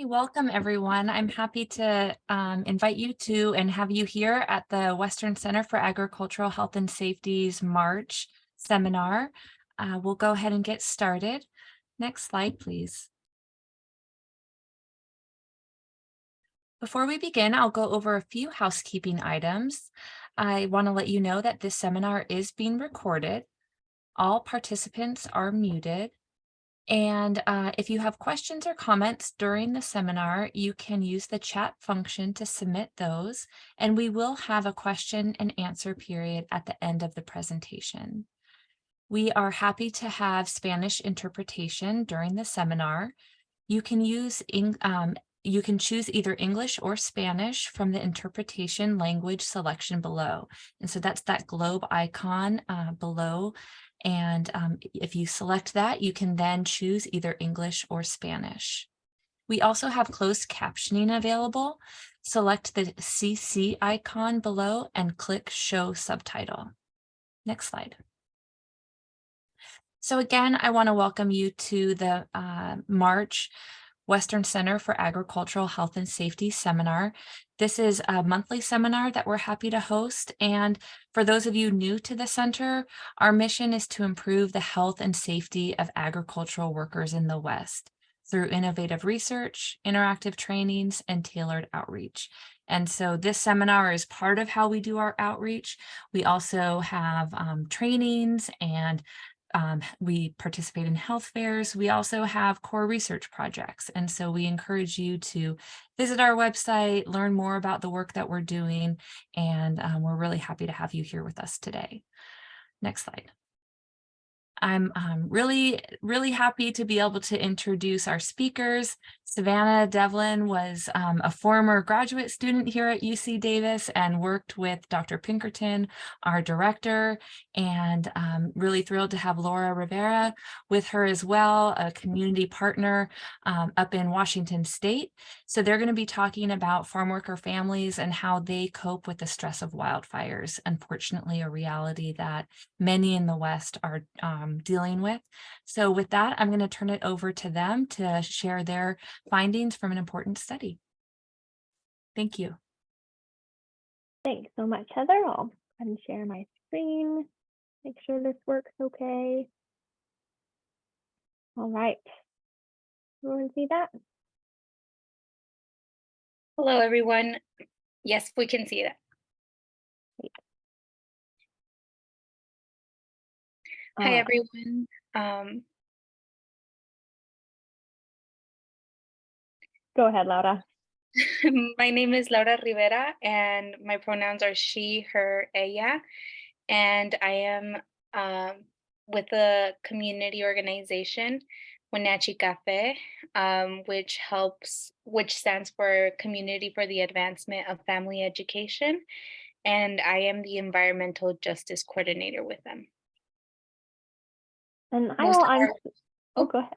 Hey, welcome everyone. I'm happy to invite you to and have you here at the Western Center for Agricultural Health and Safety's March seminar. We'll go ahead and get started. Next slide, please. Before we begin, I'll go over a few housekeeping items. I want to let you know that this seminar is being recorded. All participants are muted. And if you have questions or comments during the seminar, you can use the chat function to submit those, and we will have a question and answer period at the end of the presentation. We are happy to have Spanish interpretation during the seminar. You can choose either English or Spanish from the interpretation language selection below. And so that's that globe icon below. And if you select that, you can then choose either English or Spanish. We also have closed captioning available. Select the CC icon below and click Show Subtitle. Next slide. So again, I want to welcome you to the March Western Center for Agricultural Health and Safety seminar. This is a monthly seminar that we're happy to host. And for those of you new to the center, our mission is to improve the health and safety of agricultural workers in the West through innovative research, interactive trainings, and tailored outreach. And so this seminar is part of how we do our outreach. We also have trainings and we participate in health fairs. We also have core research projects. And so we encourage you to visit our website, learn more about the work that we're doing, and we're really happy to have you here with us today. Next slide. I'm really happy to be able to introduce our speakers. Savannah Devlin was a former graduate student here at UC Davis and worked with Dr. Pinkerton, our director, and really thrilled to have Laura Rivera with her as well, a community partner up in Washington State. So they're going to be talking about farm worker families and how they cope with the stress of wildfires, unfortunately a reality that many in the West are dealing with. So with that, I'm going to turn it over to them to share their findings from an important study. Thank you. Thanks so much, Heather. I'll go ahead and share my screen, make sure this works okay. All right. Everyone see that? Hello, everyone. Yes, we can see that. Great. Hi, everyone. Go ahead, Laura. My name is Laura Rivera, and my pronouns are she, her, ella, and I am with the community organization Wenatchee CAFÉ, which stands for Community for the Advancement of Family Education, and I am the environmental justice coordinator with them. And I will go ahead.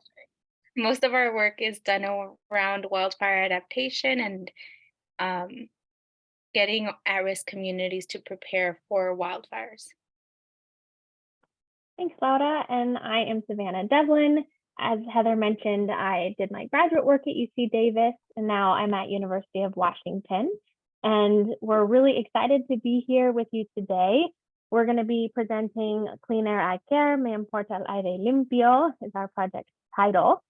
Most of our work is done around wildfire adaptation and getting at-risk communities to prepare for wildfires. Thanks, Laura. And I am Savannah Devlin. As Heather mentioned, I did my graduate work at UC Davis, and now I'm at University of Washington. And we're really excited to be here with you today. We're going to be presenting Clean Air, Aire, me importa el aire limpio is our project title,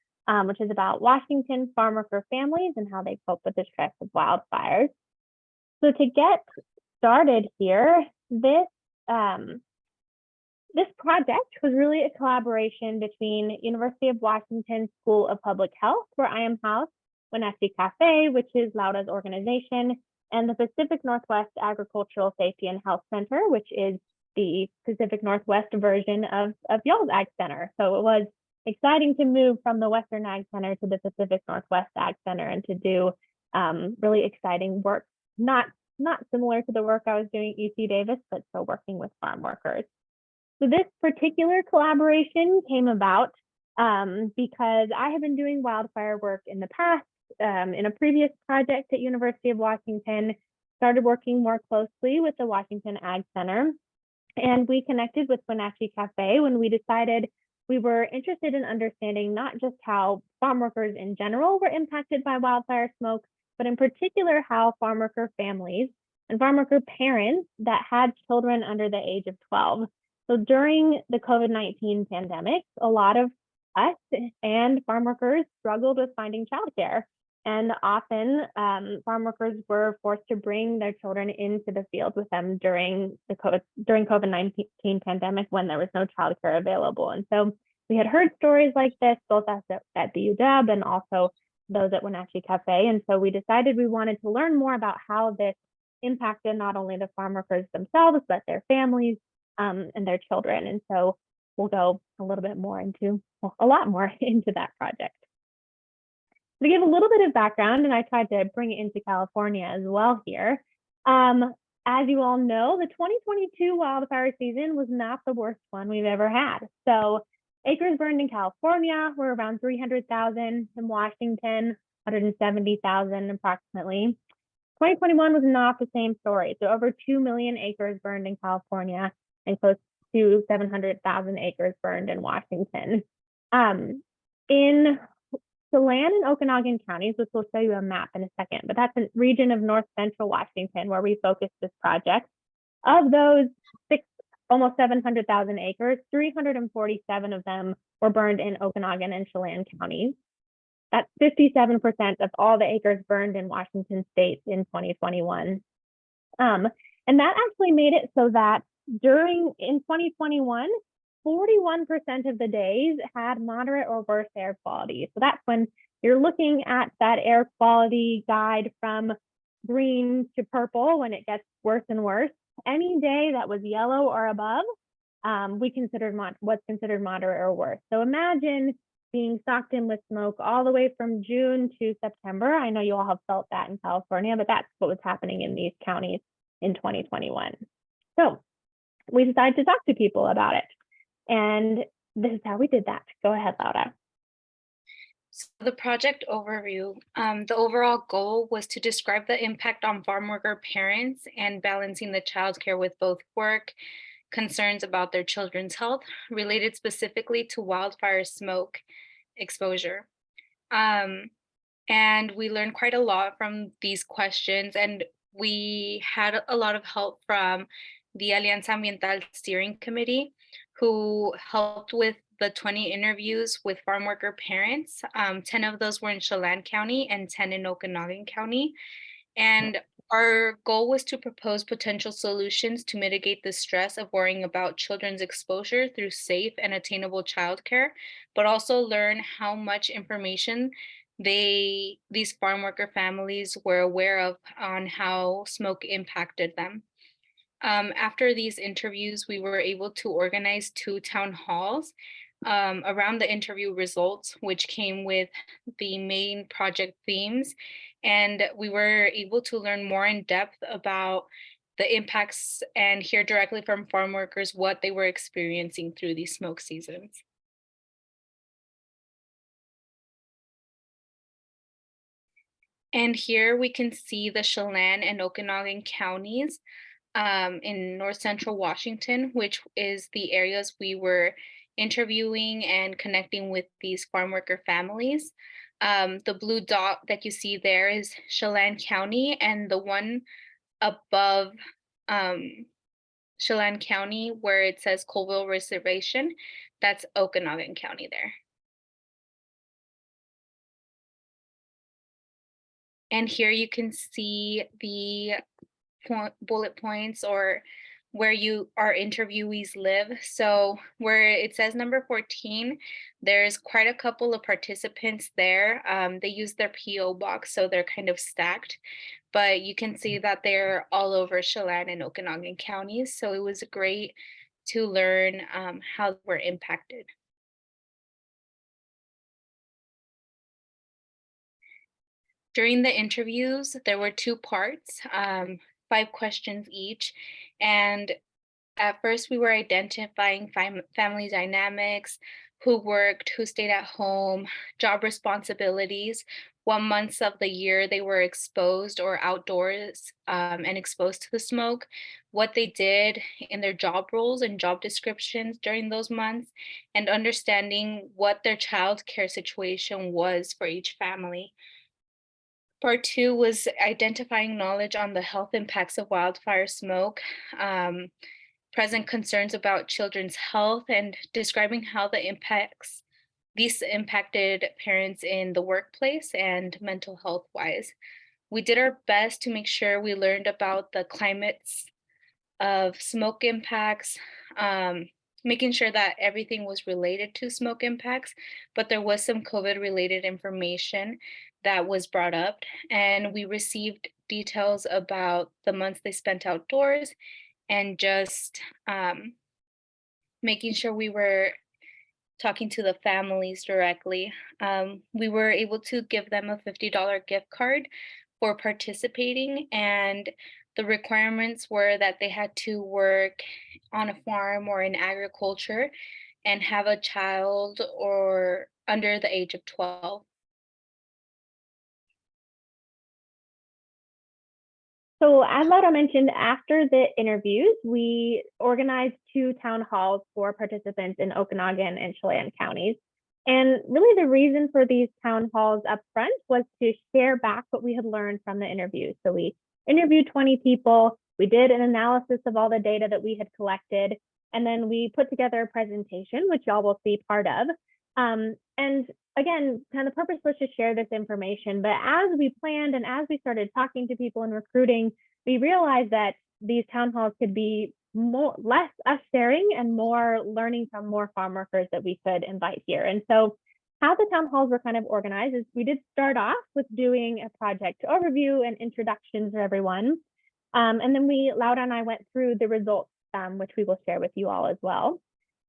which is about Washington farm worker families and how they cope with the stress of wildfires. So to get started here, this project was really a collaboration between University of Washington School of Public Health, where I am housed, Wenatchee CAFÉ, which is Laura's organization, and the Pacific Northwest Agricultural Safety and Health Center, which is the Pacific Northwest version of y'all's Ag Center. So it was exciting to move from the Western Ag Center to the Pacific Northwest Ag Center and to do really exciting work, not similar to the work I was doing at UC Davis, but still working with farm workers. So this particular collaboration came about because I have been doing wildfire work in the past. In a previous project at University of Washington, started working more closely with the Washington Ag Center. And we connected with Wenatchee CAFÉ when we decided we were interested in understanding not just how farm workers in general were impacted by wildfire smoke, but in particular how farm worker families and farm worker parents that had children under the age of 12. So during the COVID-19 pandemic, a lot of us and farm workers struggled with finding childcare. And often farm workers were forced to bring their children into the field with them during COVID-19 pandemic when there was no childcare available. And so we had heard stories like this, both at the UW and also those at Wenatchee CAFÉ. And so we decided we wanted to learn more about how this impacted not only the farm workers themselves, but their families and their children. And so we'll go a little bit more into, well, a lot more into that project. To give a little bit of background, and I tried to bring it into California as well here. As you all know, the 2022 wildfire season was not the worst one we've ever had. So acres burned in California were around 300,000, in Washington, 170,000 approximately. 2021 was not the same story. So over 2 million acres burned in California and close to 700,000 acres burned in Washington. In Chelan and Okanagan counties, which we'll show you a map in a second, but that's a region of north central Washington where we focused this project. Of those almost 700,000 acres, 347 of them were burned in Okanagan and Chelan counties. That's 57% of all the acres burned in Washington state in 2021. And that actually made it so that in 2021, 41% of the days had moderate or worse air quality. So that's when you're looking at that air quality guide from green to purple when it gets worse and worse. Any day that was yellow or above, what's considered moderate or worse. So imagine being socked in with smoke all the way from June to September. I know you all have felt that in California, but that's what was happening in these counties in 2021. So we decided to talk to people about it. And this is how we did that. Go ahead, Laura. So the project overview, the overall goal was to describe the impact on farm worker parents and balancing the childcare with both work, concerns about their children's health related specifically to wildfire smoke exposure. And we learned quite a lot from these questions, and we had a lot of help from the Alianza Ambiental Steering Committee, who helped with the 20 interviews with farm worker parents. 10 of those were in Chelan County and 10 in Okanagan County. And our goal was to propose potential solutions to mitigate the stress of worrying about children's exposure through safe and attainable childcare, but also learn how much information these farm worker families were aware of on how smoke impacted them. After these interviews, we were able to organize 2 town halls around the interview results, which came with the main project themes. And we were able to learn more in depth about the impacts and hear directly from farm workers what they were experiencing through these smoke seasons. And here we can see the Chelan and Okanagan counties in north central Washington, which is the areas we were interviewing and connecting with these farm worker families. The blue dot that you see there is Chelan County, and the one above Chelan County where it says Colville Reservation, that's Okanagan County there. And here you can see the bullet points or where our interviewees live. So where it says number 14, there's quite a couple of participants there. They use their PO box, so they're kind of stacked, but you can see that they're all over Chelan and Okanagan counties. So it was great to learn how we're impacted. During the interviews, there were 2 parts, 5 questions each. And at first we were identifying family dynamics, who worked, who stayed at home, job responsibilities, what months of the year they were exposed or outdoors and exposed to the smoke, what they did in their job roles and job descriptions during those months, and understanding what their childcare situation was for each family. Part two was identifying knowledge on the health impacts of wildfire smoke, um, present concerns about children's health, and describing how these impacted parents in the workplace and mental health wise. We did our best to make sure we learned about the climates of smoke impacts, making sure that everything was related to smoke impacts, but there was some COVID related information that was brought up, and we received details about the months they spent outdoors and just making sure we were talking to the families directly. We were able to give them a $50 gift card for participating, and the requirements were that they had to work on a farm or in agriculture and have a child or under the age of 12. So as Laura mentioned, after the interviews, we organized 2 town halls for participants in Okanagan and Chelan counties. And really the reason for these town halls up front was to share back what we had learned from the interviews. So we interviewed 20 people, we did an analysis of all the data that we had collected, and then we put together a presentation, which y'all will see part of. And again, kind of the purpose was to share this information, but as we planned and as we started talking to people and recruiting, we realized that these town halls could be less us sharing and more learning from more farm workers that we could invite here. And so how the town halls were kind of organized is we did start off with doing a project overview and introductions for everyone. And then Laura and I went through the results, which we will share with you all as well.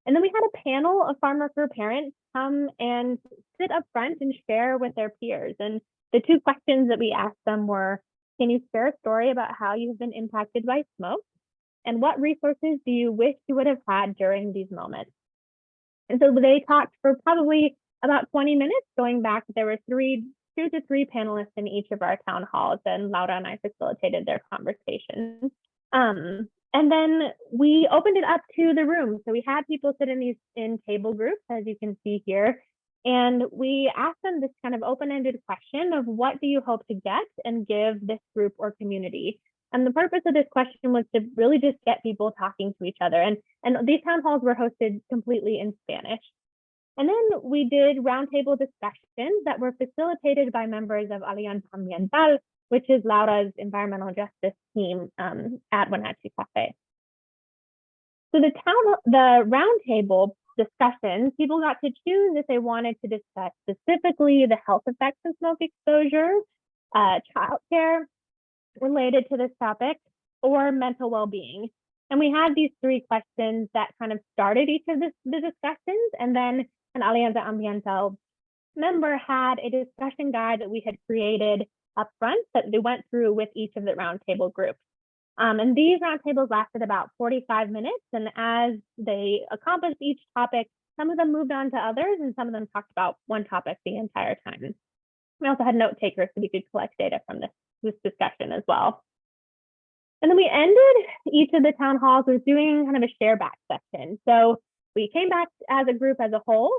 And then we had a panel of farm worker parents come and sit up front and share with their peers. And the 2 questions that we asked them were, can you share a story about how you've been impacted by smoke? And what resources do you wish you would have had during these moments? And so they talked for probably about 20 minutes, going back. There were 2 to 3 panelists in each of our town halls, and Laura and I facilitated their conversations. And then we opened it up to the room. So we had people sit in table groups, as you can see here. And we asked them this kind of open-ended question of what do you hope to get and give this group or community? And the purpose of this question was to really just get people talking to each other. And these town halls were hosted completely in Spanish. And then we did roundtable discussions that were facilitated by members of Alianza Ambiental, which is Laura's environmental justice team at Wenatchee CAFÉ. So the roundtable discussions, people got to choose if they wanted to discuss specifically the health effects of smoke exposure, childcare related to this topic, or mental well-being. And we had these 3 questions that kind of started each of the discussions, and then an Alianza Ambiental member had a discussion guide that we had created up front that they went through with each of the roundtable groups. And these roundtables lasted about 45 minutes. And as they accomplished each topic, some of them moved on to others and some of them talked about one topic the entire time. We also had note takers so we could collect data from this discussion as well. And then we ended each of the town halls with doing kind of a share back session. So we came back as a group as a whole,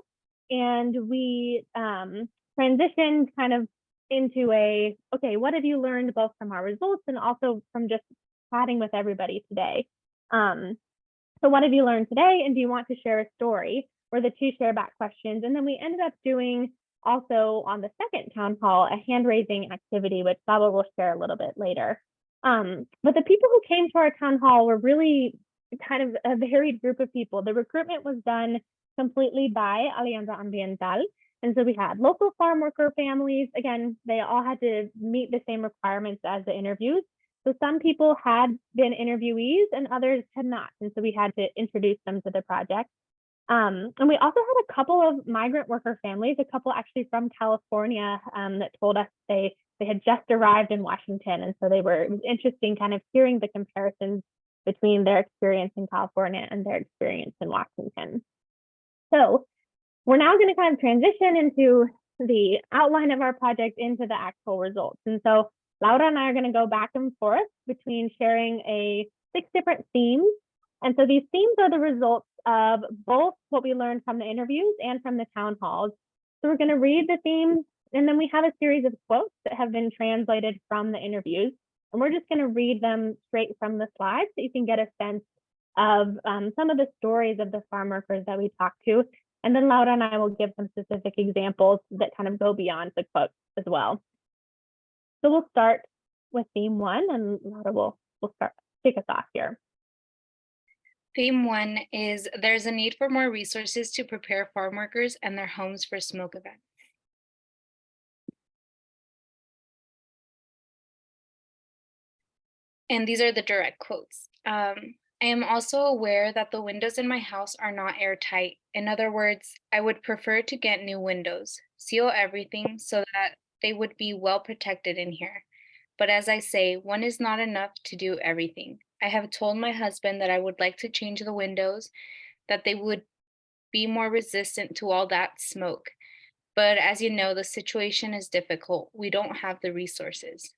and we transitioned kind of into okay, what have you learned both from our results and also from just chatting with everybody today? So what have you learned today, and do you want to share a story? Were the 2 share back questions. And then we ended up doing also on the second town hall a hand raising activity, which Baba will share a little bit later. But the people who came to our town hall were really kind of a varied group of people. The recruitment was done completely by Alianza Ambiental. And so we had local farm worker families. Again, they all had to meet the same requirements as the interviews. So some people had been interviewees and others had not. And so we had to introduce them to the project. And we also had a couple of migrant worker families, a couple actually from California that told us they had just arrived in Washington. And so it was interesting kind of hearing the comparisons between their experience in California and their experience in Washington. So we're now going to kind of transition into the outline of our project into the actual results. And so Laura and I are going to go back and forth between sharing 6 different themes. And so these themes are the results of both what we learned from the interviews and from the town halls. So we're going to read the themes, and then we have a series of quotes that have been translated from the interviews. And we're just going to read them straight from the slides so you can get a sense of some of the stories of the farm workers that we talked to. And then Laura and I will give some specific examples that kind of go beyond the quotes as well. So we'll start with theme 1, and Laura will kick us off here. Theme 1 is there's a need for more resources to prepare farm workers and their homes for smoke events. And these are the direct quotes. I am also aware that the windows in my house are not airtight. In other words, I would prefer to get new windows, seal everything so that they would be well protected in here. But as I say, one is not enough to do everything. I have told my husband that I would like to change the windows, that they would be more resistant to all that smoke. But as you know, the situation is difficult. We don't have the resources.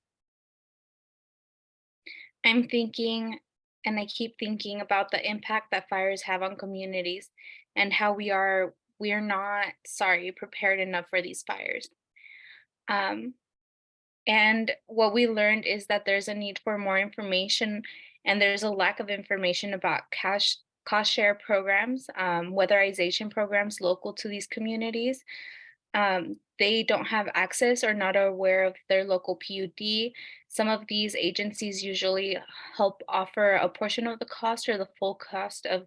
I'm thinking, and I keep thinking about the impact that fires have on communities and how we are not prepared enough for these fires. And what we learned is that there's a need for more information, and there's a lack of information about cost share programs, weatherization programs local to these communities. They don't have access or not aware of their local PUD. Some of these agencies usually help offer a portion of the cost or the full cost of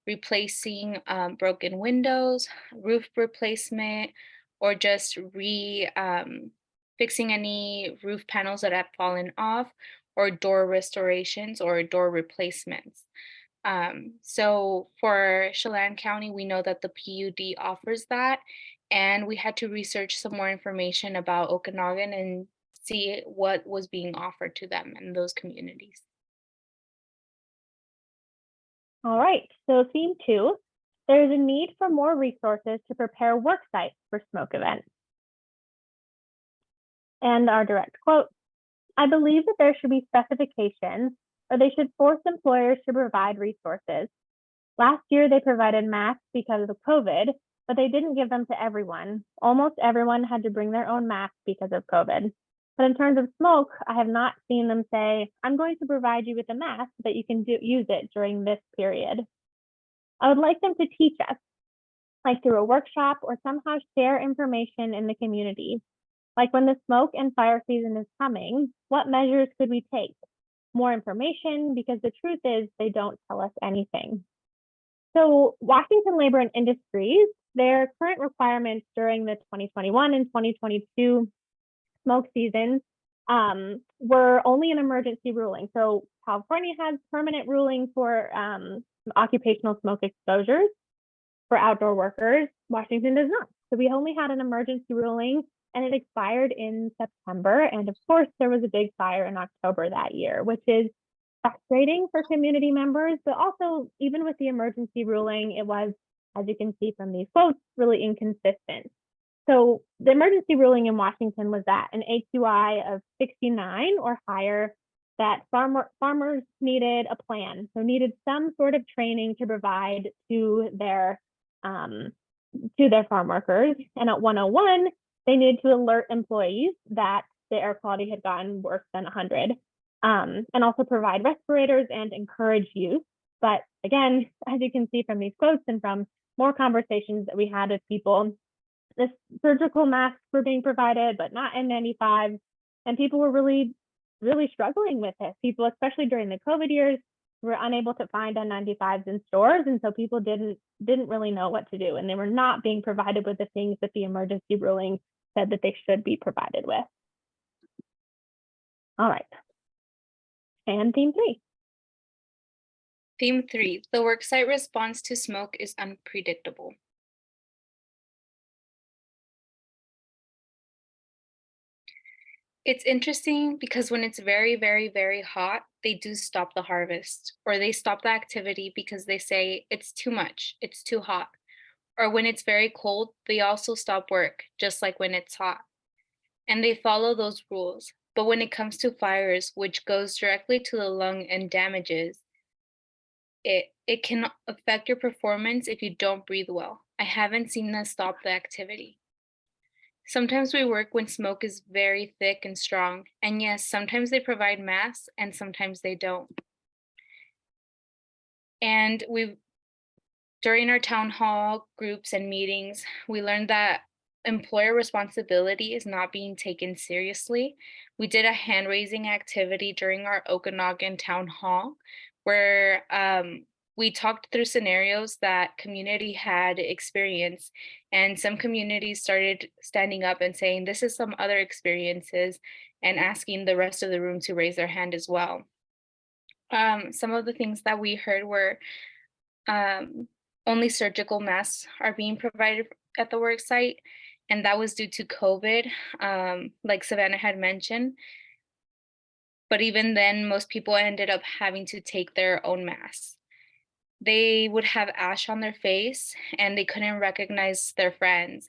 replacing broken windows, roof replacement, or just fixing any roof panels that have fallen off, or door restorations or door replacements. So for Chelan County, we know that the PUD offers that, and we had to research some more information about Okanagan and see what was being offered to them in those communities. All right, so theme 2, there's a need for more resources to prepare work sites for smoke events. And our direct quote, I believe that there should be specifications, or they should force employers to provide resources. Last year, they provided masks because of COVID, but they didn't give them to everyone. Almost everyone had to bring their own mask because of COVID. But in terms of smoke, I have not seen them say, I'm going to provide you with a mask so that you can use it during this period. I would like them to teach us, like through a workshop or somehow share information in the community. Like when the smoke and fire season is coming, what measures could we take? More information, because the truth is they don't tell us anything. So Washington Labor and Industries, their current requirements during the 2021 and 2022 smoke seasons were only an emergency ruling. So California has permanent ruling for occupational smoke exposures for outdoor workers. Washington does not. So we only had an emergency ruling, and it expired in September. And of course, there was a big fire in October that year, which is frustrating for community members, but also even with the emergency ruling, it was, as you can see from these quotes, really inconsistent. So the emergency ruling in Washington was that an AQI of 69 or higher, that farmers needed a plan, so needed some sort of training to provide to their farm workers. And at 101, they needed to alert employees that the air quality had gotten worse than 100, and also provide respirators and encourage use. But again, as you can see from these quotes and from more conversations that we had with people, the surgical masks were being provided, but not N95. And people were really, really struggling with this. People, especially during the COVID years, were unable to find N95s in stores. And so people didn't really know what to do. And they were not being provided with the things that the emergency ruling said that they should be provided with. All right. And theme 3. Theme 3, the worksite response to smoke is unpredictable. It's interesting because when it's very, very, very hot, they do stop the harvest, or they stop the activity because they say it's too much, it's too hot. or when it's very cold, they also stop work, just like when it's hot. And they follow those rules. But when it comes to fires, which goes directly to the lung and damages, it can affect your performance if you don't breathe well. I haven't seen that stop the activity. Sometimes we work when smoke is very thick and strong. And yes, sometimes they provide masks and sometimes they don't. And during our town hall groups and meetings, we learned that employer responsibility is not being taken seriously. We did a hand raising activity during our Okanagan town hall where we talked through scenarios that community had experienced, and some communities started standing up and saying, this is some other experiences, and asking the rest of the room to raise their hand as well. Some of the things that we heard were um, only surgical masks are being provided at the work site, and that was due to COVID, like Savannah had mentioned. But even then, most people ended up having to take their own masks. They would have ash on their face and they couldn't recognize their friends.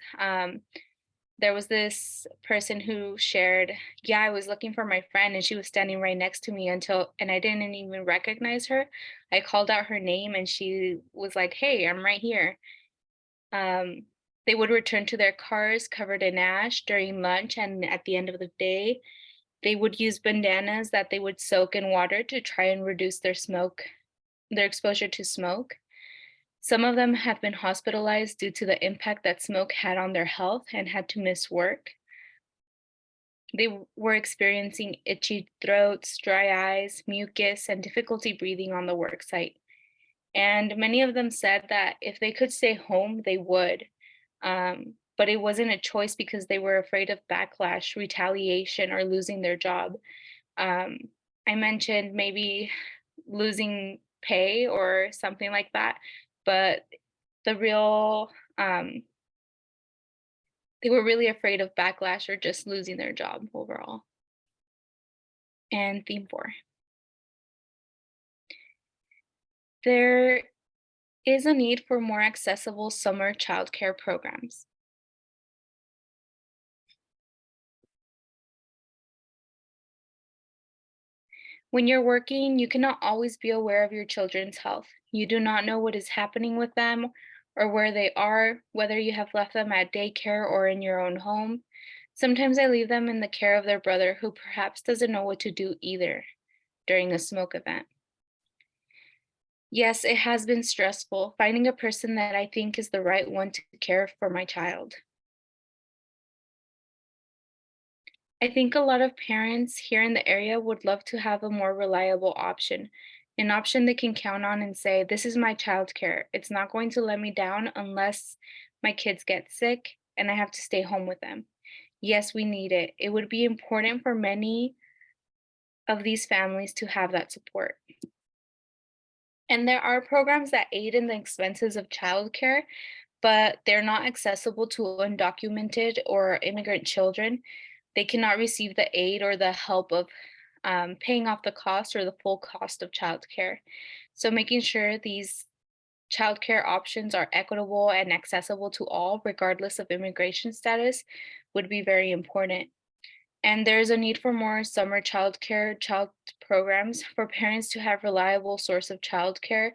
There was this person who shared, yeah, I was looking for my friend and she was standing right next to me and I didn't even recognize her. I called out her name and she was like, hey, I'm right here. Um, they would return to their cars covered in ash during lunch, and at the end of the day, they would use bandanas that they would soak in water to try and reduce their exposure to smoke. Some of them have been hospitalized due to the impact that smoke had on their health and had to miss work. They were experiencing itchy throats, dry eyes, mucus, and difficulty breathing on the work site. And many of them said that if they could stay home, they would. But it wasn't a choice because they were afraid of backlash, retaliation, or losing their job. Um, I mentioned maybe losing pay or something like that, but the real, they were really afraid of backlash or just losing their job overall. And theme 4. There is a need for more accessible summer childcare programs. When you're working, you cannot always be aware of your children's health. You do not know what is happening with them or where they are, whether you have left them at daycare or in your own home. Sometimes I leave them in the care of their brother who perhaps doesn't know what to do either during a smoke event. Yes, it has been stressful finding a person that I think is the right one to care for my child. I think a lot of parents here in the area would love to have a more reliable option, an option they can count on and say, this is my childcare. It's not going to let me down unless my kids get sick and I have to stay home with them. Yes, we need it. It would be important for many of these families to have that support. And there are programs that aid in the expenses of childcare, but they're not accessible to undocumented or immigrant children. They cannot receive the aid or the help of paying off the cost or the full cost of childcare. So making sure these childcare options are equitable and accessible to all, regardless of immigration status, would be very important. And there's a need for more summer child programs for parents to have reliable source of childcare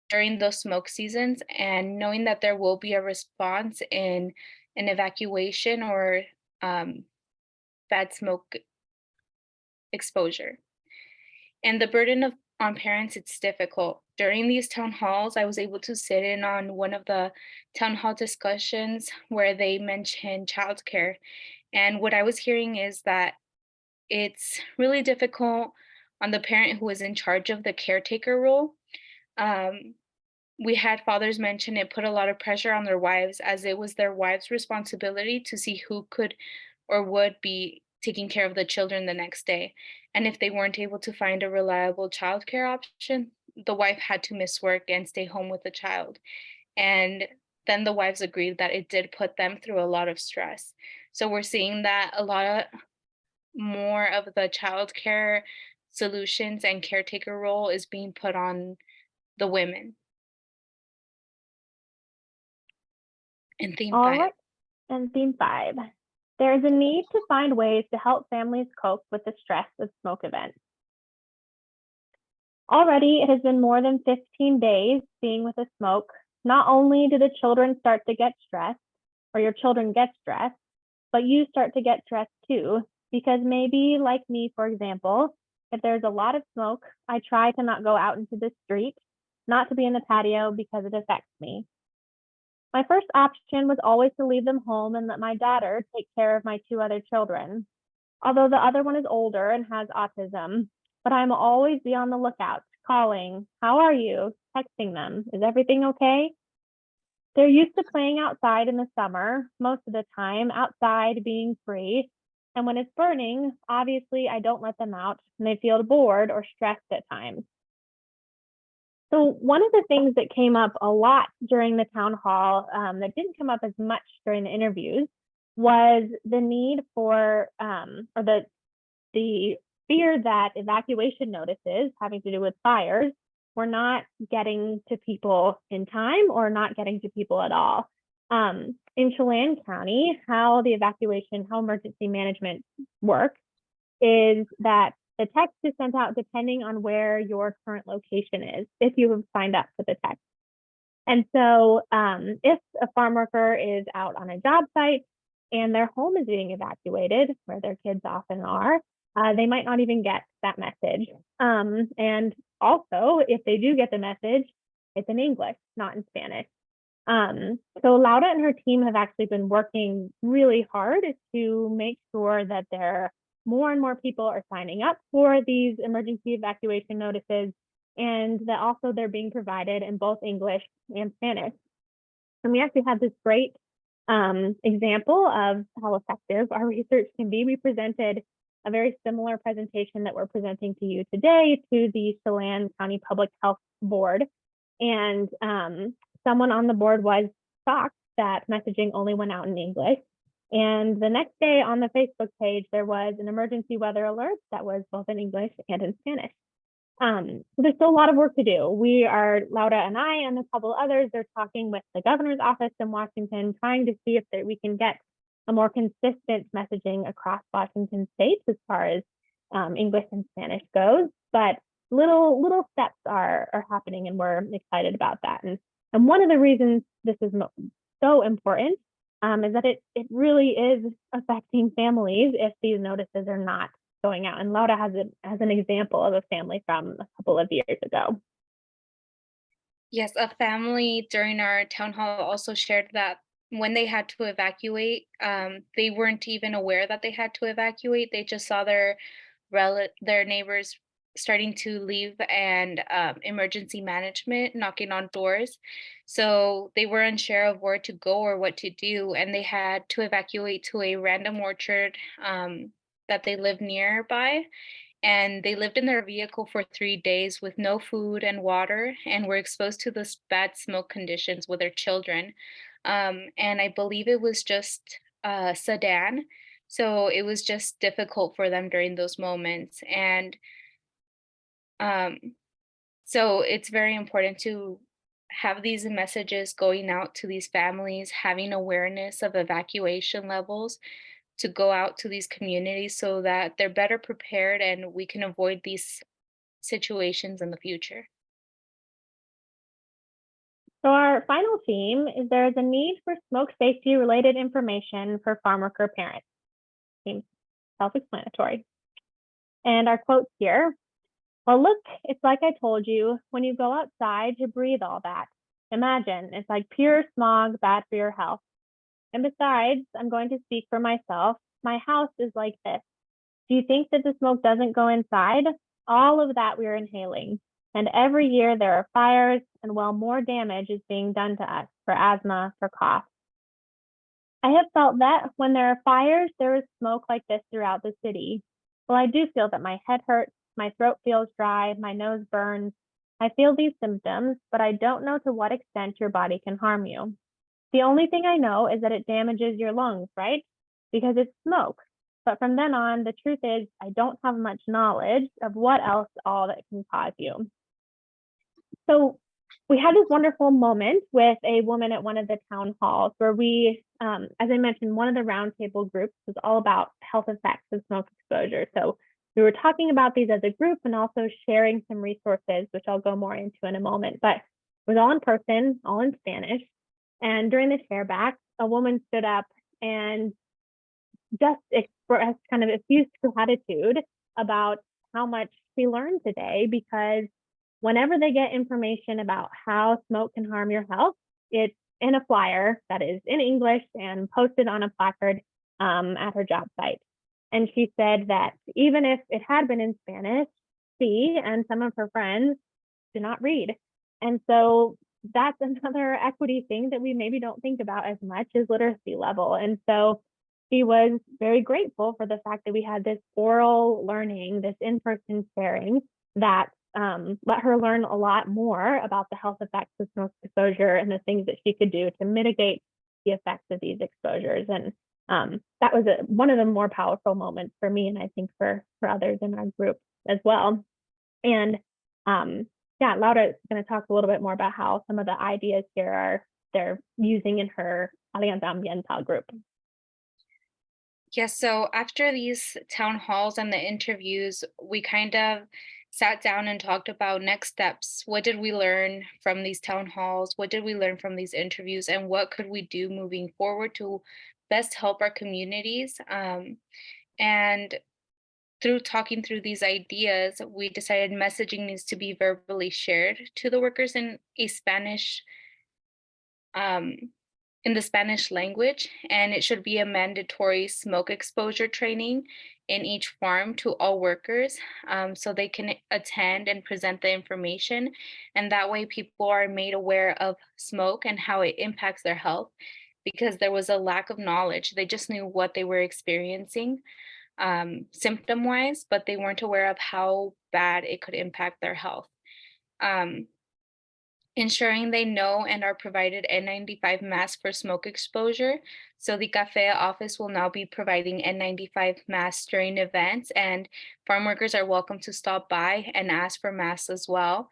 during those smoke seasons, and knowing that there will be a response in an evacuation or um, bad smoke exposure. And the burden of on parents, it's difficult. During these town halls, I was able to sit in on one of the town hall discussions where they mentioned childcare. And what I was hearing is that it's really difficult on the parent who is in charge of the caretaker role. Um, we had fathers mention it put a lot of pressure on their wives, as it was their wives' responsibility to see who could or would be taking care of the children the next day. And if they weren't able to find a reliable childcare option, the wife had to miss work and stay home with the child. And then the wives agreed that it did put them through a lot of stress. So we're seeing that a lot more of the childcare solutions and caretaker role is being put on the women. And theme All 5. right, and theme 5. There is a need to find ways to help families cope with the stress of smoke events. Already, it has been more than 15 days being with the smoke. Not only do the children start to get stressed, or your children get stressed, but you start to get stressed too, because maybe like me, for example, if there's a lot of smoke, I try to not go out into the street, not to be in the patio because it affects me. My first option was always to leave them home and let my daughter take care of my 2 other children, although the other one is older and has autism. But I'm always be on the lookout, calling, how are you? Texting them, is everything okay? They're used to playing outside in the summer, most of the time, outside being free. And when it's burning, obviously I don't let them out and they feel bored or stressed at times. So one of the things that came up a lot during the town hall that didn't come up as much during the interviews was the need for, or the fear that evacuation notices having to do with fires were not getting to people in time or not getting to people at all. In Chelan County, how emergency management works is that the text is sent out depending on where your current location is, if you have signed up for the text. And so if a farm worker is out on a job site and their home is being evacuated, where their kids often are, they might not even get that message. And also, if they do get the message, it's in English, not in Spanish. So Laura and her team have actually been working really hard to make sure that more and more people are signing up for these emergency evacuation notices, and that also they're being provided in both English and Spanish. And we actually have this great example of how effective our research can be. We presented a very similar presentation that we're presenting to you today to the Chelan County Public Health Board. And someone on the board was shocked that messaging only went out in English. And the next day on the Facebook page, there was an emergency weather alert that was both in English and in Spanish. So there's still a lot of work to do. Laura and I and a couple others, are talking with the governor's office in Washington, trying to see if we can get a more consistent messaging across Washington state as far as English and Spanish goes. But little steps are happening, and we're excited about that. And one of the reasons this is so important is that it really is affecting families if these notices are not going out. And Laura has an example of a family from a couple of years ago. Yes, a family during our town hall also shared that when they had to evacuate, they weren't even aware that they had to evacuate. They just saw their neighbors starting to leave, and emergency management knocking on doors. So they were unsure of where to go or what to do, and they had to evacuate to a random orchard that they lived nearby. And they lived in their vehicle for 3 days with no food and water, and were exposed to this bad smoke conditions with their children. And I believe it was just a sedan. So it was just difficult for them during those moments. And um, so it's very important to have these messages going out to these families, having awareness of evacuation levels, to go out to these communities so that they're better prepared and we can avoid these situations in the future. So our final theme is there is a need for smoke safety related information for farm worker parents. Seems self-explanatory. And our quotes here: well, look, it's like I told you, when you go outside to breathe all that. Imagine, it's like pure smog, bad for your health. And besides, I'm going to speak for myself. My house is like this. Do you think that the smoke doesn't go inside? All of that we're inhaling. And every year there are fires, and well, more damage is being done to us for asthma, for cough. I have felt that when there are fires, there is smoke like this throughout the city. Well, I do feel that my head hurts, my throat feels dry, my nose burns. I feel these symptoms, but I don't know to what extent your body can harm you. The only thing I know is that it damages your lungs, right? Because it's smoke. But from then on, the truth is I don't have much knowledge of what else all that can cause you. So we had this wonderful moment with a woman at one of the town halls where we, as I mentioned, one of the roundtable groups was all about health effects of smoke exposure. So we were talking about these as a group and also sharing some resources, which I'll go more into in a moment, but it was all in person, all in Spanish. And during the chair back, a woman stood up and just expressed kind of effused gratitude about how much she learned today, because whenever they get information about how smoke can harm your health, it's in a flyer that is in English and posted on a placard at her job site. And she said that even if it had been in Spanish, she and some of her friends do not read. And so that's another equity thing that we maybe don't think about as much as literacy level. And so she was very grateful for the fact that we had this oral learning, this in-person sharing that let her learn a lot more about the health effects of smoke exposure and the things that she could do to mitigate the effects of these exposures. And that was one of the more powerful moments for me, and I think for others in our group as well. And yeah, Laura is going to talk a little bit more about how some of the ideas here they're using in her Alianza Ambiental group. Yes, so after these town halls and the interviews, we kind of sat down and talked about next steps. What did we learn from these town halls? What did we learn from these interviews? And what could we do moving forward to best help our communities? And through talking through these ideas, we decided messaging needs to be verbally shared to the workers in a Spanish um, in the Spanish language, and it should be a mandatory smoke exposure training in each farm to all workers, so they can attend and present the information. And that way people are made aware of smoke and how it impacts their health, because there was a lack of knowledge. They just knew what they were experiencing symptom wise, but they weren't aware of how bad it could impact their health. Um, Ensuring they know and are provided N95 masks for smoke exposure. So the CAFÉ office will now be providing N95 masks during events, and farm workers are welcome to stop by and ask for masks as well.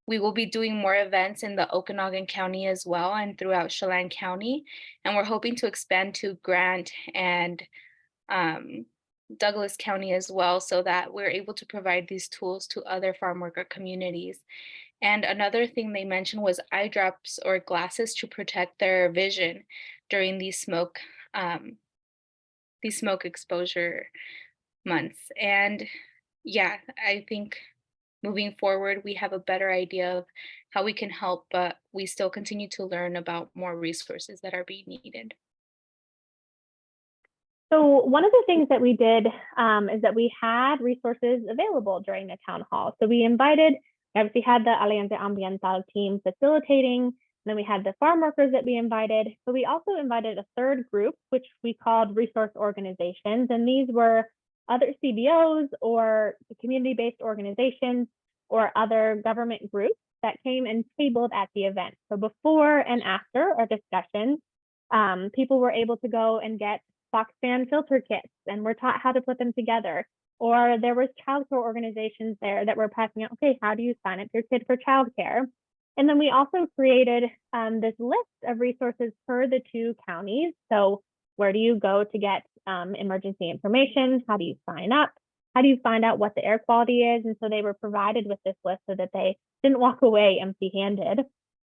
We will be doing more events in the Okanagan County as well and throughout Chelan County. And we're hoping to expand to Grant and Douglas County as well, so that we're able to provide these tools to other farm worker communities. And another thing they mentioned was eye drops or glasses to protect their vision during these smoke exposure months. And yeah, I think moving forward, we have a better idea of how we can help, but we still continue to learn about more resources that are being needed. So one of the things that we did is that we had resources available during the town hall. So we obviously had the Alianza Ambiental team facilitating, and then we had the farm workers that we invited, but we also invited a third group, which we called resource organizations. And these were other CBOs or community-based organizations or other government groups that came and tabled at the event. So before and after our discussions, people were able to go and get box fan filter kits and were taught how to put them together. Or there was childcare organizations there that were passing out, okay, how do you sign up your kid for childcare? And then we also created this list of resources for the two counties. So where do you go to get emergency information? How do you sign up? How do you find out what the air quality is? And so they were provided with this list so that they didn't walk away empty-handed.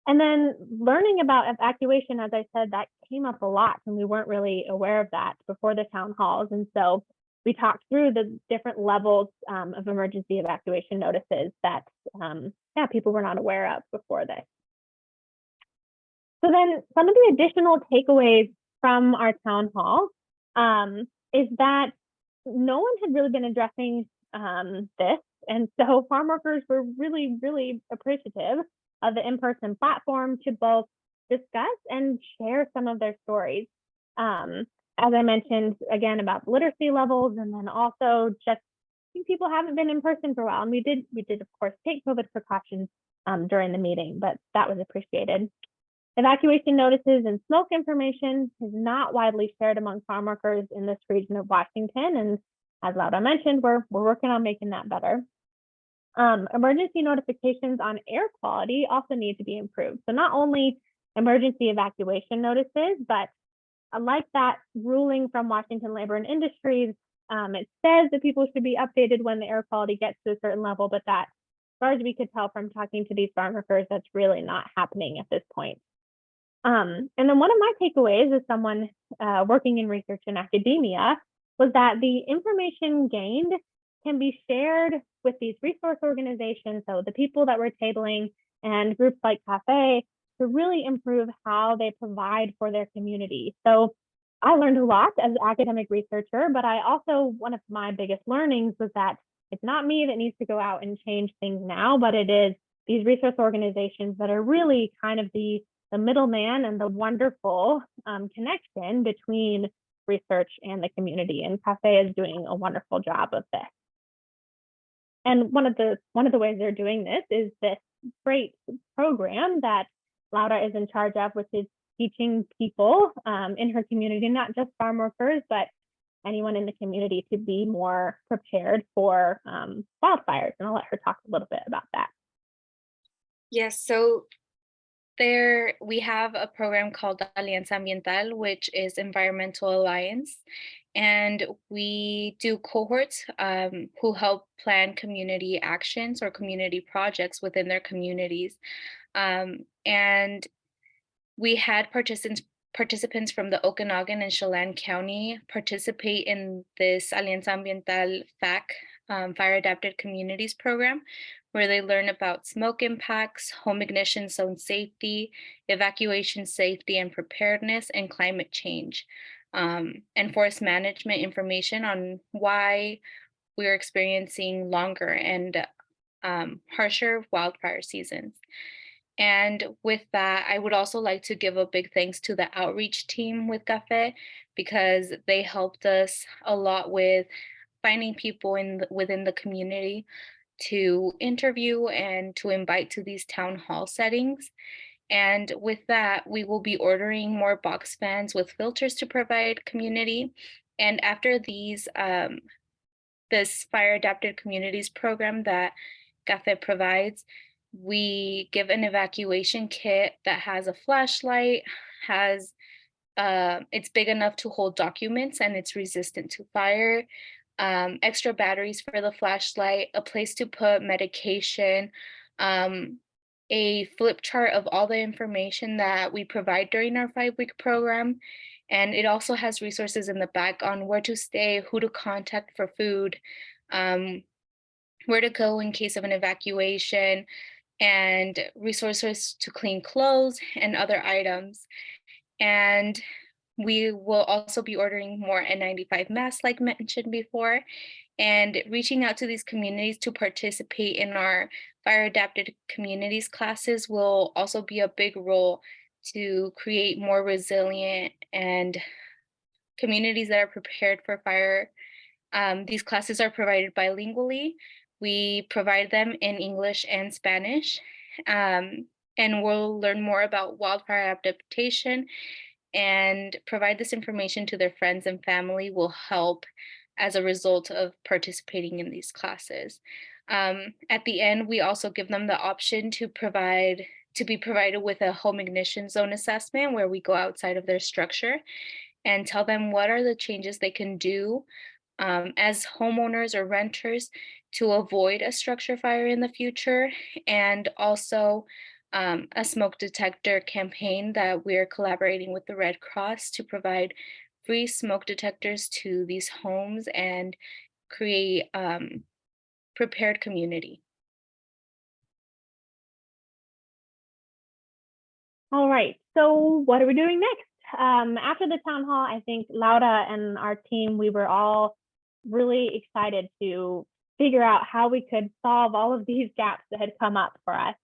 And then learning about evacuation, as I said, that came up a lot and we weren't really aware of that before the town halls. And so we talked through the different levels of emergency evacuation notices that people were not aware of before this. So then some of the additional takeaways from our town hall is that no one had really been addressing this. And so farm workers were really, really appreciative of the in-person platform to both discuss and share some of their stories. As I mentioned, again, about literacy levels, and then also just I think people haven't been in person for a while. And we did, of course, take COVID precautions during the meeting, but that was appreciated. Evacuation notices and smoke information is not widely shared among farm workers in this region of Washington. And as Laura mentioned, we're working on making that better. Emergency notifications on air quality also need to be improved. So not only emergency evacuation notices, but like that ruling from Washington Labor and Industries, it says that people should be updated when the air quality gets to a certain level, but that, as far as we could tell from talking to these farm workers, that's really not happening at this point. And then one of my takeaways as someone working in research and academia was that the information gained can be shared with these resource organizations, so the people that we're tabling and groups like CAFÉ, to really improve how they provide for their community. So I learned a lot as an academic researcher, but I also, one of my biggest learnings was that it's not me that needs to go out and change things now, but it is these resource organizations that are really kind of the middleman and the wonderful connection between research and the community. And CAFÉ is doing a wonderful job of this. And one of the ways they're doing this is this great program that Laura is in charge of, which is teaching people in her community, not just farm workers, but anyone in the community, to be more prepared for wildfires. And I'll let her talk a little bit about that. Yes, so there we have a program called Alianza Ambiental, which is Environmental Alliance. And we do cohorts who help plan community actions or community projects within their communities. And we had participants from the Okanagan and Chelan County participate in this Alianza Ambiental FAC, Fire Adapted Communities program, where they learn about smoke impacts, home ignition zone safety, evacuation safety and preparedness, and climate change, and forest management information on why we're experiencing longer and harsher wildfire seasons. And with that, I would also like to give a big thanks to the outreach team with CAFÉ, because they helped us a lot with finding people within the community to interview and to invite to these town hall settings. And with that, we will be ordering more box fans with filters to provide community. And after these, this Fire Adapted Communities program that CAFÉ provides, we give an evacuation kit that has a flashlight, it's big enough to hold documents, and it's resistant to fire, extra batteries for the flashlight, a place to put medication, a flip chart of all the information that we provide during our 5-week program. And it also has resources in the back on where to stay, who to contact for food, where to go in case of an evacuation, and resources to clean clothes and other items. And we will also be ordering more N95 masks, like mentioned before, and reaching out to these communities to participate in our Fire Adapted Communities classes will also be a big role to create more resilient and communities that are prepared for fire. These classes are provided bilingually. We provide them in English and Spanish, and we'll learn more about wildfire adaptation, and provide this information to their friends and family will help as a result of participating in these classes. At the end, we also give them the option to be provided with a home ignition zone assessment, where we go outside of their structure and tell them what are the changes they can do as homeowners or renters to avoid a structure fire in the future, and also a smoke detector campaign that we're collaborating with the Red Cross to provide free smoke detectors to these homes and create prepared community. All right, so what are we doing next? After the town hall, I think Laura and our team, we were all really excited to figure out how we could solve all of these gaps that had come up for us.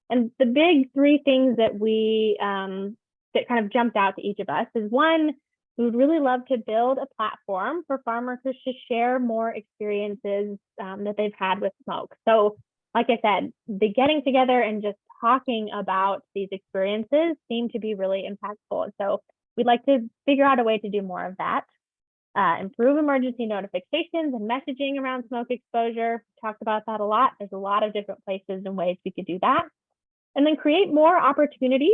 And the big 3 things that we that kind of jumped out to each of us is, one, we would really love to build a platform for farm workers to share more experiences that they've had with smoke. So like I said, the getting together and just talking about these experiences seem to be really impactful. So we'd like to figure out a way to do more of that. improve emergency notifications and messaging around smoke exposure. We talked about that a lot. There's a lot of different places and ways we could do that. And then create more opportunities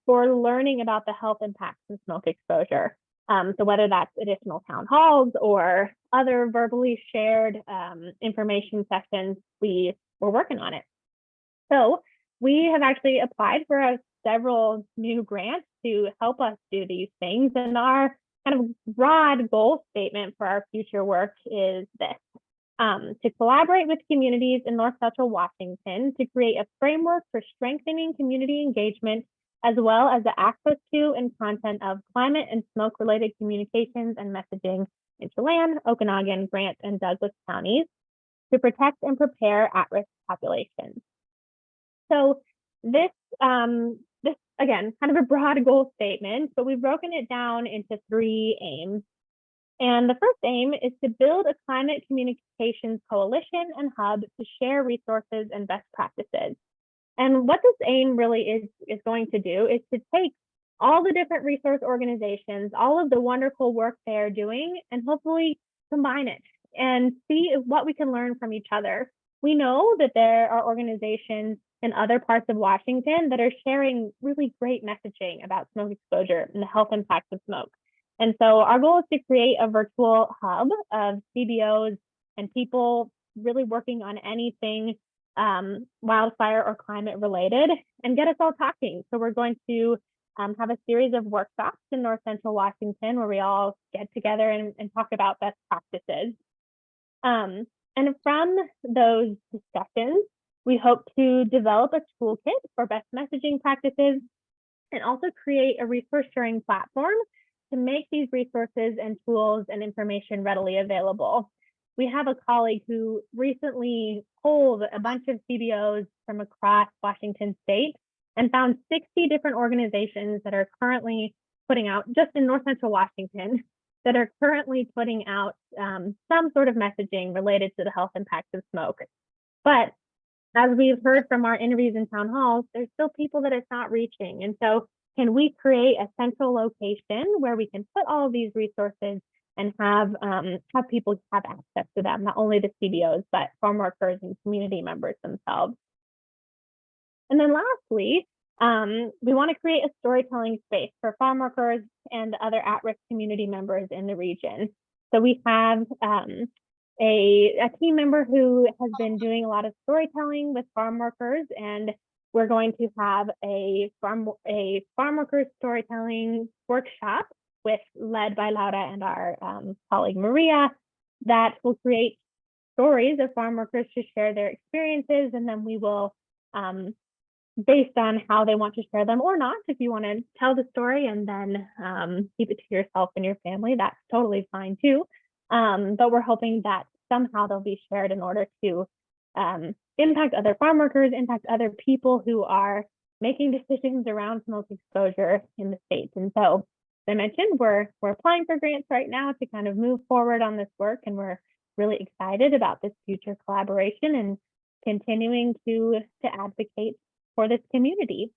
for learning about the health impacts of smoke exposure. So whether that's additional town halls or other verbally shared information sessions, we're working on it. So we have actually applied for several new grants to help us do these things. And our kind of broad goal statement for our future work is this: to collaborate with communities in North Central Washington to create a framework for strengthening community engagement, as well as the access to and content of climate and smoke-related communications and messaging in Chelan, Okanagan, Grant, and Douglas counties to protect and prepare at-risk populations. So this again, kind of a broad goal statement, but we've broken it down into 3 aims. And the first aim is to build a climate communications coalition and hub to share resources and best practices. And what this aim really is going to do is to take all the different resource organizations, all of the wonderful work they are doing, and hopefully combine it and see what we can learn from each other. We know that there are organizations in other parts of Washington that are sharing really great messaging about smoke exposure and the health impacts of smoke. And so our goal is to create a virtual hub of CBOs and people really working on anything wildfire or climate related and get us all talking. So we're going to have a series of workshops in North Central Washington where we all get together and talk about best practices. And from those discussions, we hope to develop a toolkit for best messaging practices and also create a resource sharing platform to make these resources and tools and information readily available. We have a colleague who recently polled a bunch of CBOs from across Washington state and found 60 different organizations that are currently putting out, just in North Central Washington, that are currently putting out some sort of messaging related to the health impacts of smoke. But as we've heard from our interviews in town halls, there's still people that it's not reaching. And so can we create a central location where we can put all of these resources and have people have access to them, not only the CBOs, but farm workers and community members themselves. And then lastly, we want to create a storytelling space for farm workers and other at-risk community members in the region. So we have a team member who has been doing a lot of storytelling with farm workers, and we're going to have a farm workers storytelling workshop led by Laura and our colleague Maria, that will create stories of farm workers to share their experiences, and then we will, based on how they want to share them or not, if you want to tell the story and then keep it to yourself and your family, that's totally fine too. But we're hoping that somehow they'll be shared in order to impact other farm workers, impact other people who are making decisions around smoke exposure in the state. And so, as I mentioned, we're applying for grants right now to kind of move forward on this work, and we're really excited about this future collaboration and continuing to advocate for this community.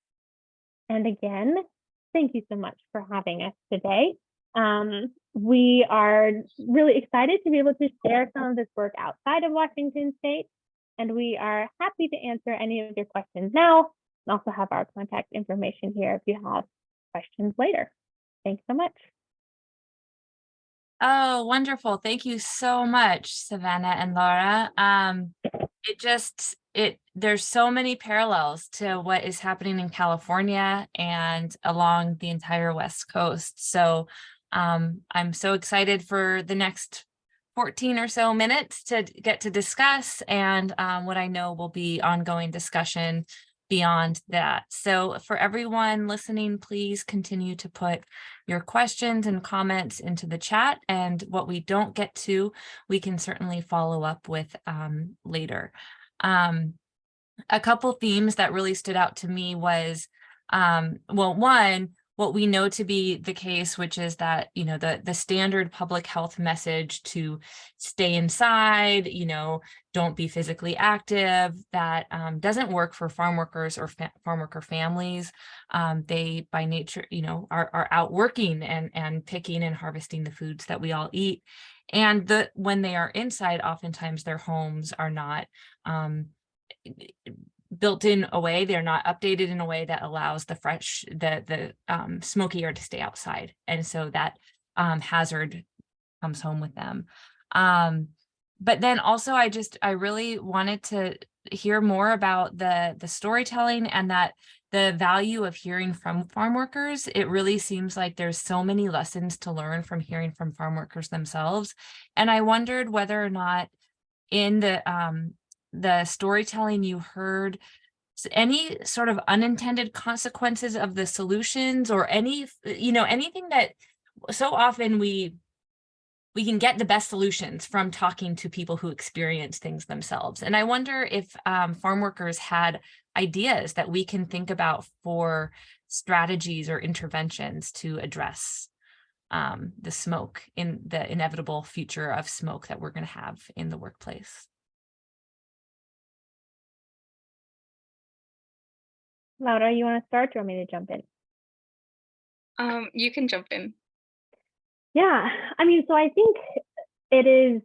And again, thank you so much for having us today. We are really excited to be able to share some of this work outside of Washington state, and we are happy to answer any of your questions now, and also have our contact information here if you have questions later. Thanks so much. Oh, wonderful. Thank you so much, Savannah and Laura. There's so many parallels to what is happening in California and along the entire West Coast. So I'm so excited for the next 14 or so minutes to get to discuss, and what I know will be ongoing discussion beyond that. So for everyone listening, please continue to put your questions and comments into the chat, and what we don't get to, we can certainly follow up with later. A couple themes that really stood out to me was, well, one, what we know to be the case, which is that, you know, the standard public health message to stay inside, you know, don't be physically active, that doesn't work for farm workers or farm worker families. They by nature, you know, are out working and picking and harvesting the foods that we all eat. And when they are inside, oftentimes their homes are not built in a way, they're not updated in a way that allows the fresh, the smoky air to stay outside. And so that hazard comes home with them. But then also I really wanted to hear more about the storytelling and that the value of hearing from farm workers. It really seems like there's so many lessons to learn from hearing from farm workers themselves. And I wondered whether or not in the storytelling you heard any sort of unintended consequences of the solutions, or any, you know, anything that so often we can get the best solutions from talking to people who experience things themselves. And I wonder if farm workers had ideas that we can think about for strategies or interventions to address the smoke, in the inevitable future of smoke that we're going to have in the workplace. Laura, you want to start, or want me to jump in? You can jump in. Yeah, I mean, so I think it is,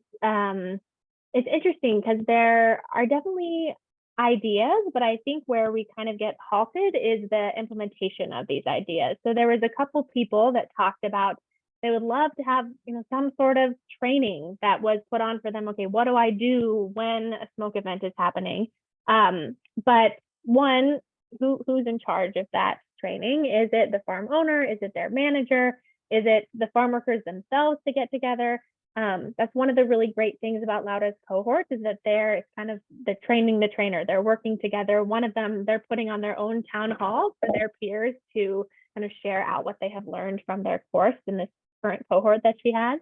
it's interesting because there are definitely ideas, but I think where we kind of get halted is the implementation of these ideas. So there was a couple people that talked about they would love to have, you know, some sort of training that was put on for them. Okay, what do I do when a smoke event is happening? But one, who's in charge of that training? Is it the farm owner? Is it their manager? Is it the farm workers themselves to get together? That's one of the really great things about Laura's cohort, is that it's kind of the training the trainer. They're working together. One of them, they're putting on their own town hall for their peers to kind of share out what they have learned from their course in this current cohort that she has.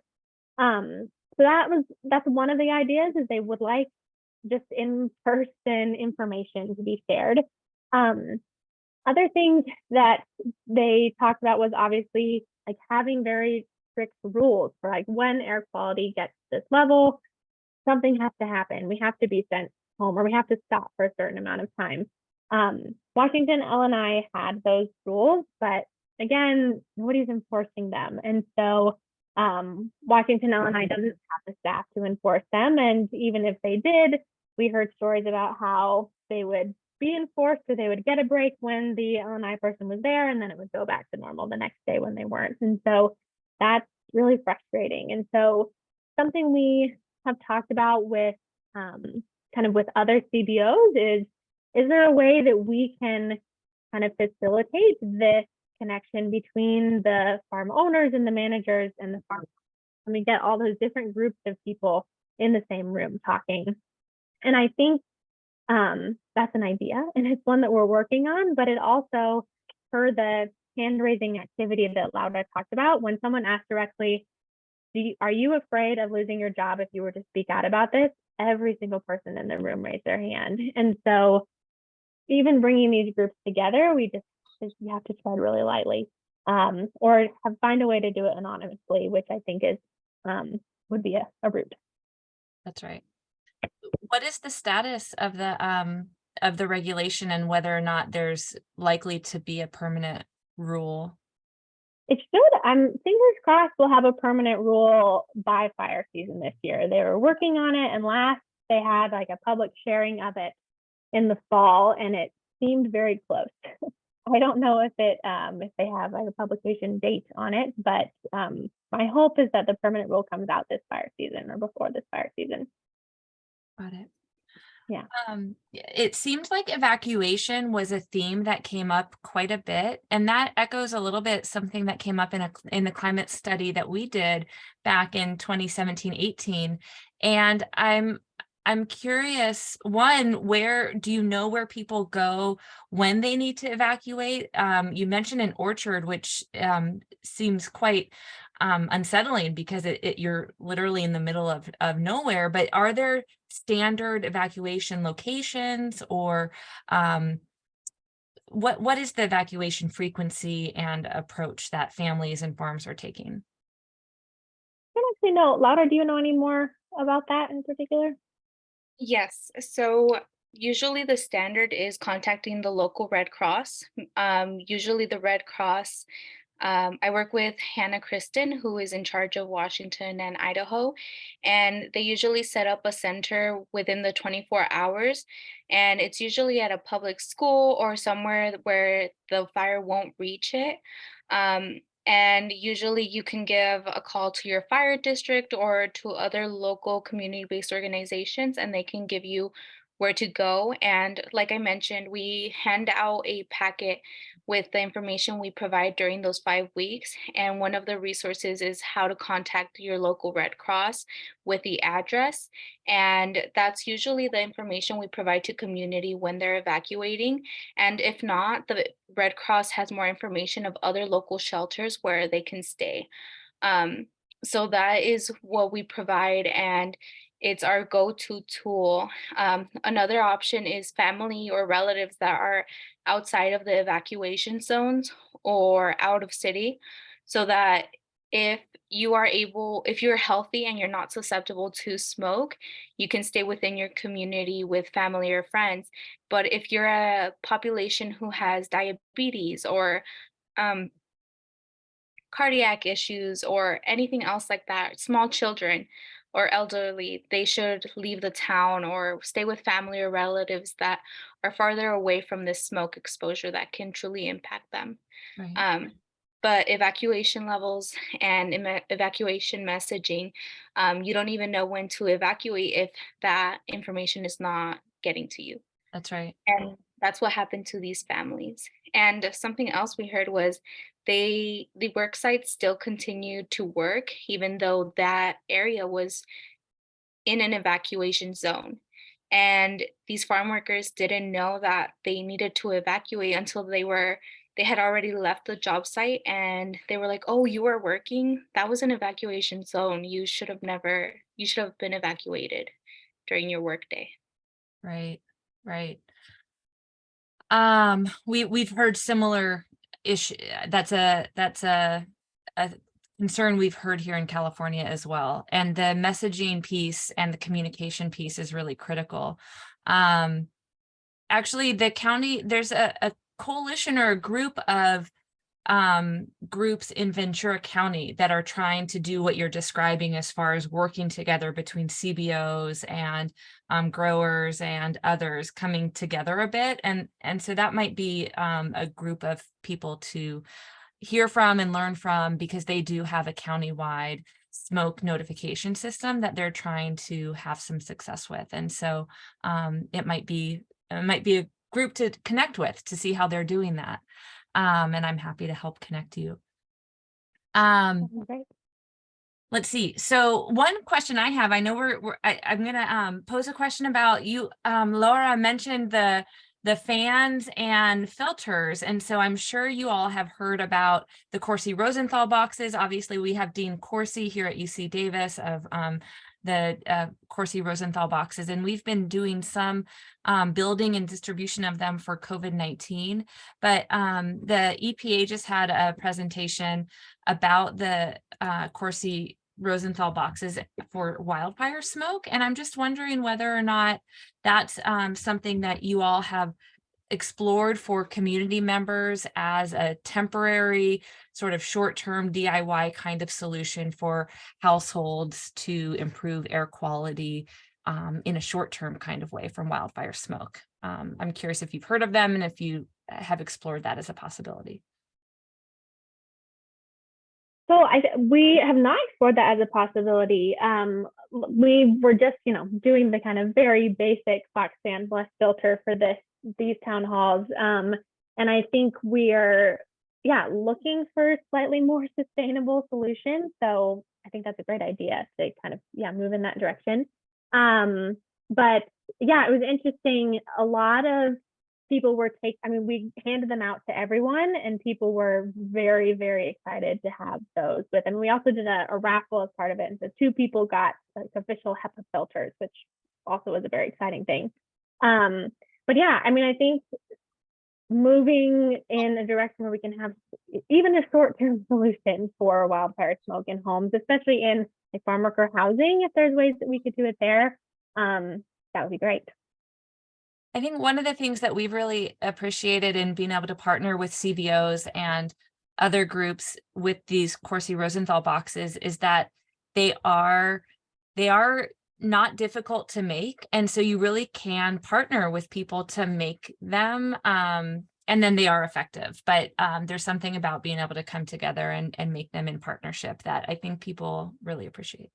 So that's one of the ideas, is they would like just in-person information to be shared. Other things that they talked about was obviously like having very strict rules for like when air quality gets this level, something has to happen. We have to be sent home, or we have to stop for a certain amount of time. Washington L&I had those rules, but again, nobody's enforcing them. And so Washington L&I doesn't have the staff to enforce them. And even if they did, we heard stories about how they would be enforced, or they would get a break when the L&I person was there, and then it would go back to normal the next day when they weren't. And so that's really frustrating. And so something we have talked about with kind of with other CBOs is there a way that we can kind of facilitate this connection between the farm owners and the managers and the farm, and we get all those different groups of people in the same room talking? And I think that's an idea, and it's one that we're working on, but it also, for the hand-raising activity that Laura talked about, when someone asked directly, are you afraid of losing your job if you were to speak out about this? Every single person in the room raised their hand. And so even bringing these groups together, we have to tread really lightly, or find a way to do it anonymously, which I think is would be a route. That's right. What is the status of the regulation, and whether or not there's likely to be a permanent rule? It should. I'm fingers crossed we'll have a permanent rule by fire season this year. They were working on it, and last they had like a public sharing of it in the fall, and it seemed very close. I don't know if they have like a publication date on it, but my hope is that the permanent rule comes out this fire season or before this fire season. Got it. Yeah. It seemed like evacuation was a theme that came up quite a bit, and that echoes a little bit something that came up in the climate study that we did back in 2017-18. And I'm curious, one, where do you know where people go when they need to evacuate? You mentioned an orchard, which seems quite unsettling because you're literally in the middle of nowhere. But are there standard evacuation locations, or what is the evacuation frequency and approach that families and farms are taking? I don't actually know. Laura, do you know any more about that in particular? Yes, so usually the standard is contacting the local Red Cross. Usually the Red Cross, I work with Hannah Kristen, who is in charge of Washington and Idaho, and they usually set up a center within the 24 hours, and it's usually at a public school or somewhere where the fire won't reach it. And usually you can give a call to your fire district or to other local community-based organizations, and they can give you where to go. And like I mentioned, we hand out a packet with the information we provide during those 5 weeks. And one of the resources is how to contact your local Red Cross with the address. And that's usually the information we provide to community when they're evacuating. And if not, the Red Cross has more information of other local shelters where they can stay. Um, so that is what we provide, and it's our go-to tool. Another option is family or relatives that are outside of the evacuation zones or out of city, so that if if you're healthy and you're not susceptible to smoke, you can stay within your community with family or friends. But if you're a population who has diabetes or um, cardiac issues or anything else like that, small children or elderly, they should leave the town or stay with family or relatives that are farther away from this smoke exposure that can truly impact them. Right. Um, but evacuation levels and evacuation messaging, you don't even know when to evacuate if that information is not getting to you. That's right. And that's what happened to these families. And something else we heard was the work sites still continued to work even though that area was in an evacuation zone. And these farm workers didn't know that they needed to evacuate until they had already left the job site, and they were like, "Oh, you were working? That was an evacuation zone. You should have been evacuated during your workday." Right. Right. We've heard similar issue. That's a concern we've heard here in California as well. And the messaging piece and the communication piece is really critical. Um, Actually, the county, there's a coalition or a group of groups in Ventura County that are trying to do what you're describing as far as working together between CBOs and growers and others coming together a bit. And so that might be a group of people to hear from and learn from, because they do have a countywide smoke notification system that they're trying to have some success with. And so it might be a group to connect with to see how they're doing that. And I'm happy to help connect you. Great. Let's see. So one question I have, I know I'm gonna pose a question about you. Laura mentioned the fans and filters, and so I'm sure you all have heard about the Corsi Rosenthal boxes. Obviously, we have Dean Corsi here at UC Davis of the Corsi Rosenthal boxes, and we've been doing some building and distribution of them for COVID-19. But the EPA just had a presentation about the Corsi Rosenthal boxes for wildfire smoke, and I'm just wondering whether or not that's something that you all have explored for community members as a temporary sort of short-term DIY kind of solution for households to improve air quality in a short-term kind of way from wildfire smoke. I'm curious if you've heard of them and if you have explored that as a possibility. So we have not explored that as a possibility. We were just, doing the kind of very basic box fan blast filter for these town halls. And I think we are, looking for slightly more sustainable solutions. So I think that's a great idea to kind of, move in that direction. But yeah, it was interesting. A lot of people were we handed them out to everyone, and people were very, very excited to have those with. And we also did a raffle as part of it. And so 2 people got like official HEPA filters, which also was a very exciting thing. But yeah, I think moving in a direction where we can have even a short-term solution for wildfire smoke in homes, especially in like farm worker housing. If there's ways that we could do it there, that would be great. I think one of the things that we've really appreciated in being able to partner with CVOs and other groups with these Corsi Rosenthal boxes is that they are not difficult to make. And so you really can partner with people to make them. And then they are effective. But there's something about being able to come together and make them in partnership that I think people really appreciate.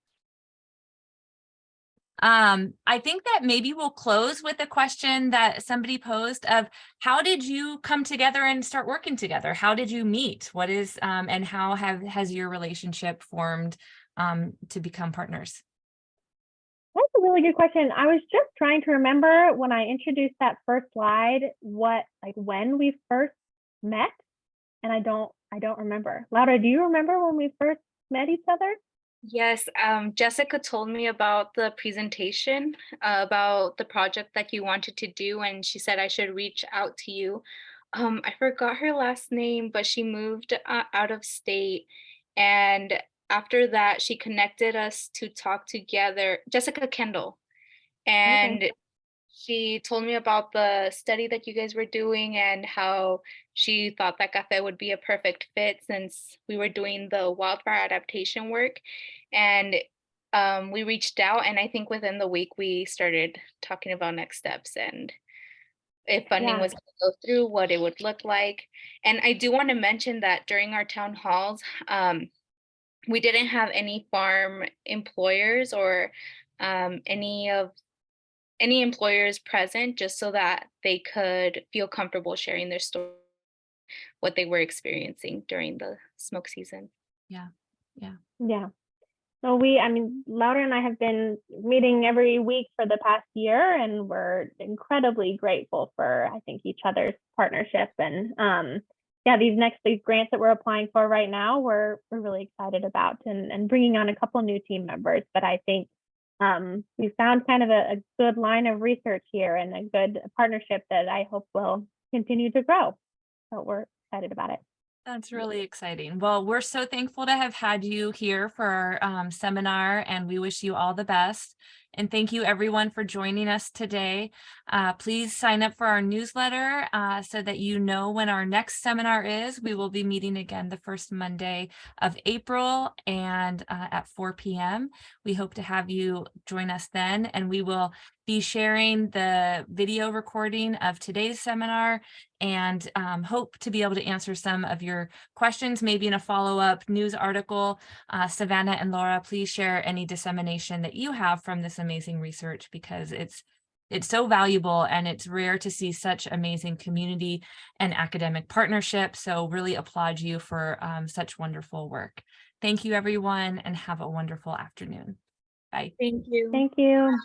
I think that maybe we'll close with a question that somebody posed of how did you come together and start working together? How did you meet? What is and how has your relationship formed to become partners? That's a really good question. I was just trying to remember when I introduced that first slide, when we first met, and I don't remember. Laura, do you remember when we first met each other? Yes, Jessica told me about the presentation, about the project that you wanted to do, and she said I should reach out to you. I forgot her last name, but she moved out of state. And after that, she connected us to talk together, Jessica Kendall. Okay. And she told me about the study that you guys were doing and how she thought that cafe would be a perfect fit since we were doing the wildfire adaptation work. And we reached out, and I think within the week we started talking about next steps and if funding Yeah. was going to go through, what it would look like. And I do want to mention that during our town halls, we didn't have any farm employers or any employers present, just so that they could feel comfortable sharing their story, what they were experiencing during the smoke season. Yeah. Yeah. So Laura and I have been meeting every week for the past year, and we're incredibly grateful for, I think, each other's partnership. And these grants that we're applying for right now, we're really excited about, and bringing on a couple new team members. But I think we found kind of a good line of research here and a good partnership that I hope will continue to grow. So we're excited about it. That's really exciting. Well, we're so thankful to have had you here for our seminar, and we wish you all the best. And thank you everyone for joining us today. Please sign up for our newsletter so that you know when our next seminar is. We will be meeting again the first Monday of April and at 4 p.m. We hope to have you join us then, and we will be sharing the video recording of today's seminar and hope to be able to answer some of your questions, maybe in a follow-up news article. Savannah and Laura, please share any dissemination that you have from this amazing research, because it's so valuable and it's rare to see such amazing community and academic partnership. So really applaud you for such wonderful work. Thank you, everyone, and have a wonderful afternoon. Bye. Thank you. Thank you.